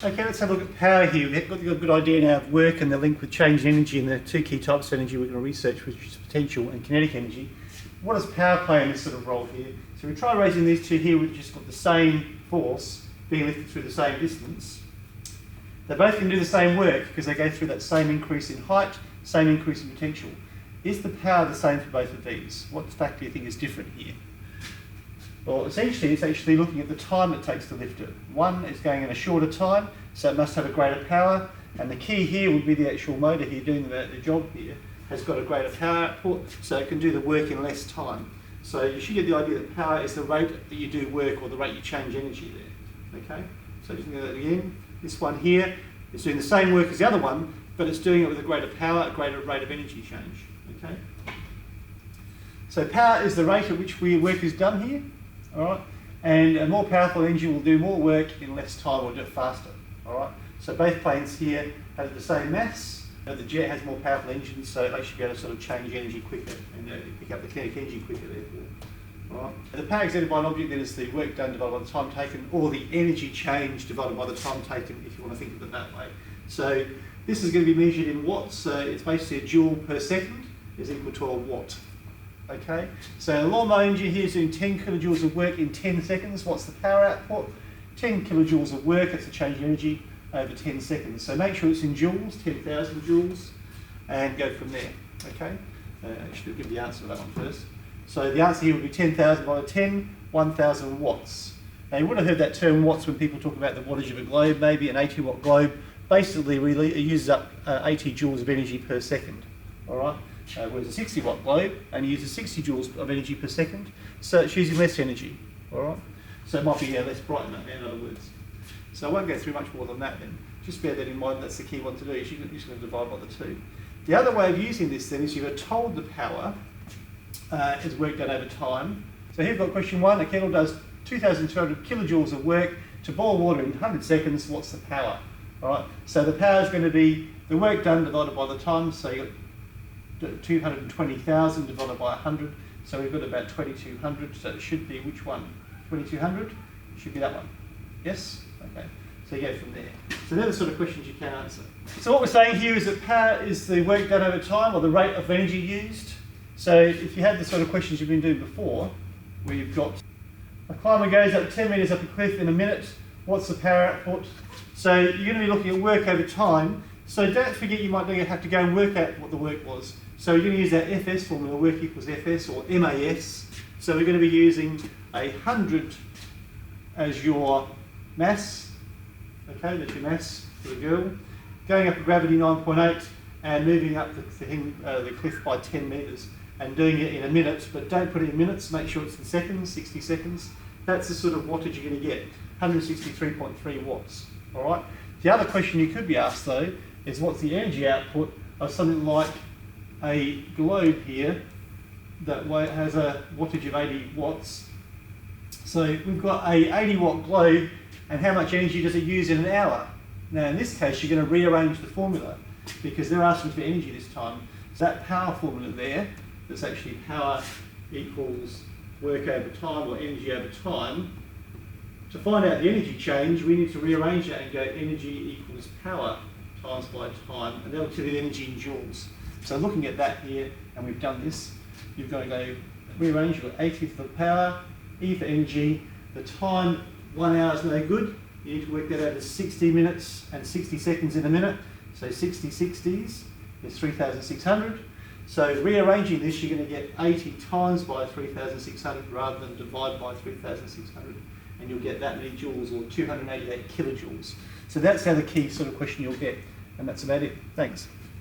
Okay, let's have a look at power here. We've got a good idea now of work and the link with change in energy and the two key types of energy we're going to research, which is potential and kinetic energy. What does power play in this sort of role here? So we try raising these two here, which just got the same force being lifted through the same distance. They both can do the same work because they go through that same increase in height, same increase in potential. Is the power the same for both of these? What factor do you think is different here? Well, essentially, it's actually looking at the time it takes to lift it. One is going in a shorter time, so it must have a greater power. And the key here would be the actual motor here doing the job here has got a greater power output, so it can do the work in less time. So you should get the idea that power is the rate that you do work or the rate you change energy there. Okay? So just look at that again. This one here is doing the same work as the other one, but it's doing it with a greater power, a greater rate of energy change. Okay? So power is the rate at which work is done here. All right, and a more powerful engine will do more work in less time or do it faster. All right, so both planes here have the same mass. The jet has more powerful engines, so they should be able to sort of change energy quicker and pick up the kinetic energy quicker. Therefore, all right. And the power exerted by an object then is the work done divided by the time taken, or the energy change divided by the time taken, if you want to think of it that way. So this is going to be measured in watts. It's basically a joule per second is equal to a watt. Okay, so the lawnmower engine here is doing 10 kilojoules of work in 10 seconds. What's the power output? 10 kilojoules of work, that's the change in energy over 10 seconds. So make sure it's in joules, 10,000 joules, and go from there. Okay, I should give the answer to that one first. So the answer here would be 10,000 by 10, 1,000 watts. Now you would have heard that term watts when people talk about the wattage of a globe, maybe an 80 watt globe. Basically, really, it uses up 80 joules of energy per second. All right. Whereas a 60 watt globe only uses 60 joules of energy per second, so it's using less energy. All right, so it might be less bright in other words. So I won't go through much more than that then. Just bear that in mind. That's the key one to do. You're just going to divide by the two. The other way of using this then is you've told the power is work done over time. So here we've got question one. A kettle does 2,200 kilojoules of work to boil water in 100 seconds. What's the power? All right. So the power is going to be the work done divided by the time. So you got 220,000 divided by 100, so we've got about 2,200, so it should be which one? 2,200? Should be that one. Yes? Okay, so you go from there. So they're the sort of questions you can answer. So what we're saying here is that power is the work done over time, or the rate of energy used. So if you had the sort of questions you've been doing before, where you've got a climber goes up 10 metres up a cliff in a minute, what's the power output? So you're going to be looking at work over time. So don't forget you might have to go and work out what the work was. So you're going to use that FS formula, work equals FS or MAS. So we're going to be using 100 as your mass. Okay, that's your mass for the girl. Going up a gravity 9.8 and moving up the cliff by 10 metres and doing it in a minute, but don't put it in minutes, make sure it's in seconds, 60 seconds. That's the sort of wattage you're going to get, 163.3 watts. All right. The other question you could be asked though is what's the energy output of something like a globe here that has a wattage of 80 watts. So we've got a 80 watt globe, and how much energy does it use in an hour? Now in this case you're going to rearrange the formula because they're asking for energy this time. So that power formula there, that's actually power equals work over time or energy over time. To find out the energy change, we need to rearrange that and go energy equals power times by time, and that'll tell you the energy in joules. So looking at that here, and we've done this, you've got to go rearrange. You've got 80 for power, E for energy. The time, 1 hour is no good. You need to work that out as 60 minutes and 60 seconds in a minute. So 60 60s is 3,600. So rearranging this, you're going to get 80 times by 3,600 rather than divide by 3,600. And you'll get that many joules, or 288 kilojoules. So that's how the key sort of question you'll get. And that's about it. Thanks.